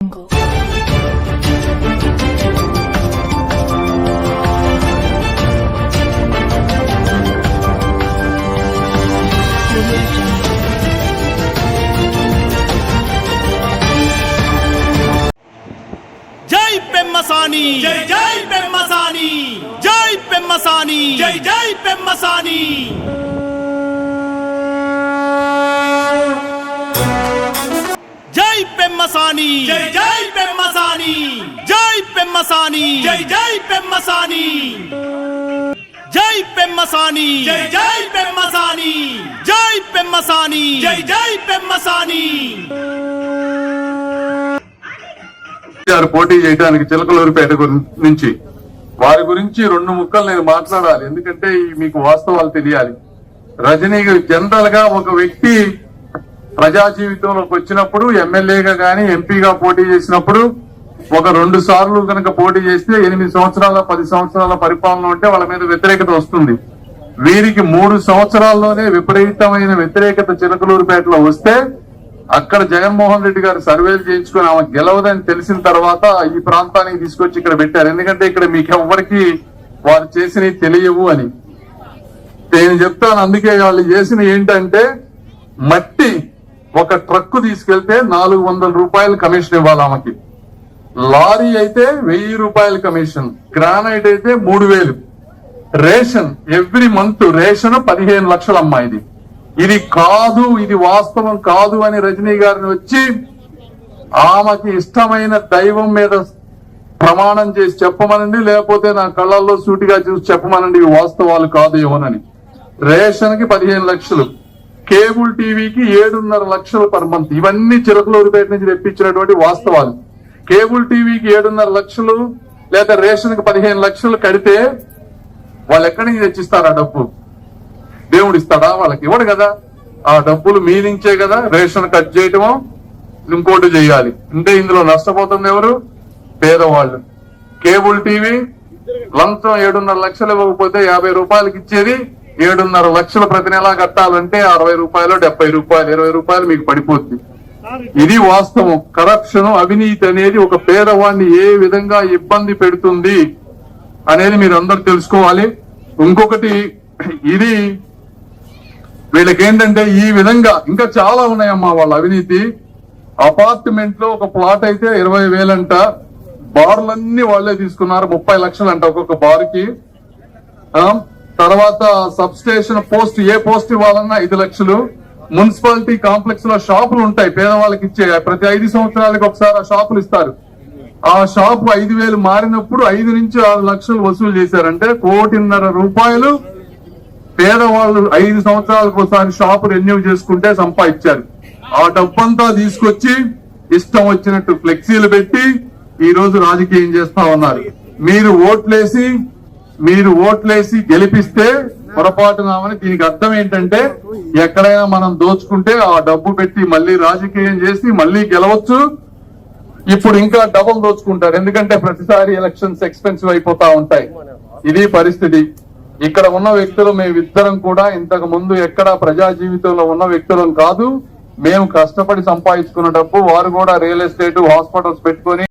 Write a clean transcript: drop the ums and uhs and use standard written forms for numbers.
జై పెమ్మసాని, జై జై పెమ్మసాని, జై పెమ్మసాని, జై జై పెమ్మసాని. జై పెమ్మసాని, జై జై పెమ్మసాని, జై పెమ్మసాని, జై జై పెమ్మసాని. జై పెమ్మసాని, జై జై పెమ్మసాని, జై పెమ్మసాని, జై జై పెమ్మసాని. పోటీ చేయడానికి చిలకలూరిపేట నుంచి వారి గురించి 2 ముక్కలు నేను మాట్లాడాలి. ఎందుకంటే మీకు వాస్తవాలు తెలియాలి. రజనీ జనరల్ గా ఒక వ్యక్తి ప్రజా జీవితంలోకి వచ్చినప్పుడు ఎమ్మెల్యేగా గాని ఎంపీగా పోటీ చేసినప్పుడు ఒక 2 సార్లు కనుక పోటీ చేస్తే 8 సంవత్సరాల 10 సంవత్సరాల పరిపాలన ఉంటే వాళ్ళ మీద వ్యతిరేకత వస్తుంది. వీరికి 3 సంవత్సరాల్లోనే విపరీతమైన వ్యతిరేకత చిలకలూరిపేటలో వస్తే అక్కడ జగన్మోహన్ రెడ్డి గారు సర్వేలు చేయించుకుని ఆమె గెలవదని తెలిసిన తర్వాత ఈ ప్రాంతానికి తీసుకొచ్చి ఇక్కడ పెట్టారు. ఎందుకంటే ఇక్కడ మీకు ఎవరికి వారు చేసినవి తెలియవు అని నేను చెప్తాను. అందుకే వాళ్ళు చేసిన ఏంటంటే మట్టి ఒక ట్రక్కు తీసుకెళ్తే 400 రూపాయలు కమిషన్ ఇవ్వాలి ఆమెకి. లారీ అయితే 1000 రూపాయల కమిషన్, గ్రానైట్ అయితే 3000. రేషన్ ఎవ్రీ మంత్ రేషన్ 15 లక్షలు అమ్మా. ఇది కాదు, ఇది వాస్తవం కాదు అని రజనీ గారిని వచ్చి ఆమెకి ఇష్టమైన దైవం మీద ప్రమాణం చేసి చెప్పమనండి, లేకపోతే నా కళ్ళల్లో సూటిగా చూసి చెప్పమనండి ఇవి వాస్తవాలు కాదు ఏమోనని. రేషన్ కి 15 లక్షలు, కేబుల్ టీవీకి 7.5 లక్షలు పర్ మంత్. ఇవన్నీ చిలకలూరిపేట నుంచి తెప్పించినటువంటి వాస్తవాలు. కేబుల్ టీవీకి 7.5 లక్షలు లేదా రేషన్ కి 15 లక్షలు కడితే వాళ్ళు ఎక్కడి నుంచి తెచ్చిస్తారు ఆ డబ్బు? దేవుడు ఇస్తాడా? వాళ్ళకి ఇవ్వడు కదా. ఆ డబ్బులు మీ నుంచే కదా రేషన్ కట్ చేయటమో ఇంకోటి చేయాలి. అంటే ఇందులో నష్టపోతుంది ఎవరు? పేదవాళ్ళు. కేబుల్ టీవీ లంచం 7.5 లక్షలు ఇవ్వకపోతే 50 రూపాయలకి ఇచ్చేది 7.5 లక్షలు ప్రతి నెలా కట్టాలంటే 60 రూపాయలు 70 రూపాయలు 20 రూపాయలు మీకు పడిపోద్ది. ఇది వాస్తవం. కరప్షన్, అవినీతి అనేది ఒక పేదవాడిని ఏ విధంగా ఇబ్బంది పెడుతుంది అనేది మీరు అందరూ తెలుసుకోవాలి. ఇంకొకటి ఇది వీళ్ళకేంటంటే ఈ విధంగా ఇంకా చాలా ఉన్నాయమ్మా వాళ్ళ అవినీతి. అపార్ట్మెంట్ లో ఒక ప్లాట్ అయితే 20,000 అంట. బార్లన్నీ వాళ్లే తీసుకున్నారు, 30 లక్షలు అంట ఒక్కొక్క బార్కి. తర్వాత సబ్ స్టేషన్ పోస్ట్, ఏ పోస్ట్ ఇవ్వాలన్నా 5 లక్షలు. మున్సిపాలిటీ కాంప్లెక్స్ లో షాపులు ఉంటాయి పేదవాళ్ళకి ఇచ్చే, ప్రతి 5 సంవత్సరాలకు ఒకసారి ఆ షాపులు ఇస్తారు. ఆ షాపు 5,000 మారినప్పుడు 5 నుంచి 6 లక్షలు వసూలు చేశారంటే 1,50,00,000 రూపాయలు పేదవాళ్ళు 5 సంవత్సరాలకు ఒకసారి షాపు రెన్యూ చేసుకుంటే సంపాదించారు. ఆ డబ్బంతా తీసుకొచ్చి ఇష్టం వచ్చినట్టు ఫ్లెక్సీలు పెట్టి ఈ రోజు రాజకీయం చేస్తా ఉన్నారు. మీరు ఓట్లేసి గెలిపిస్తే పొరపాటునామని. దీనికి అర్థం ఏంటంటే ఎక్కడైనా మనం దోచుకుంటే ఆ డబ్బు పెట్టి మళ్ళీ రాజకీయం చేసి మళ్ళీ గెలవచ్చు. ఇప్పుడు ఇంకా డబుల్ దోచుకుంటారు, ఎందుకంటే ప్రతిసారి ఎలక్షన్స్ ఎక్స్పెన్సివ్ అయిపోతా ఉంటాయి. ఇది పరిస్థితి. ఇక్కడ ఉన్న వ్యక్తులు మేమిద్దరం కూడా ఇంతకు ముందు ఎక్కడ ప్రజా జీవితంలో ఉన్న వ్యక్తులం కాదు. మేము కష్టపడి సంపాదించుకున్న డబ్బు, వారు కూడా రియల్ ఎస్టేట్ హాస్పిటల్స్ పెట్టుకుని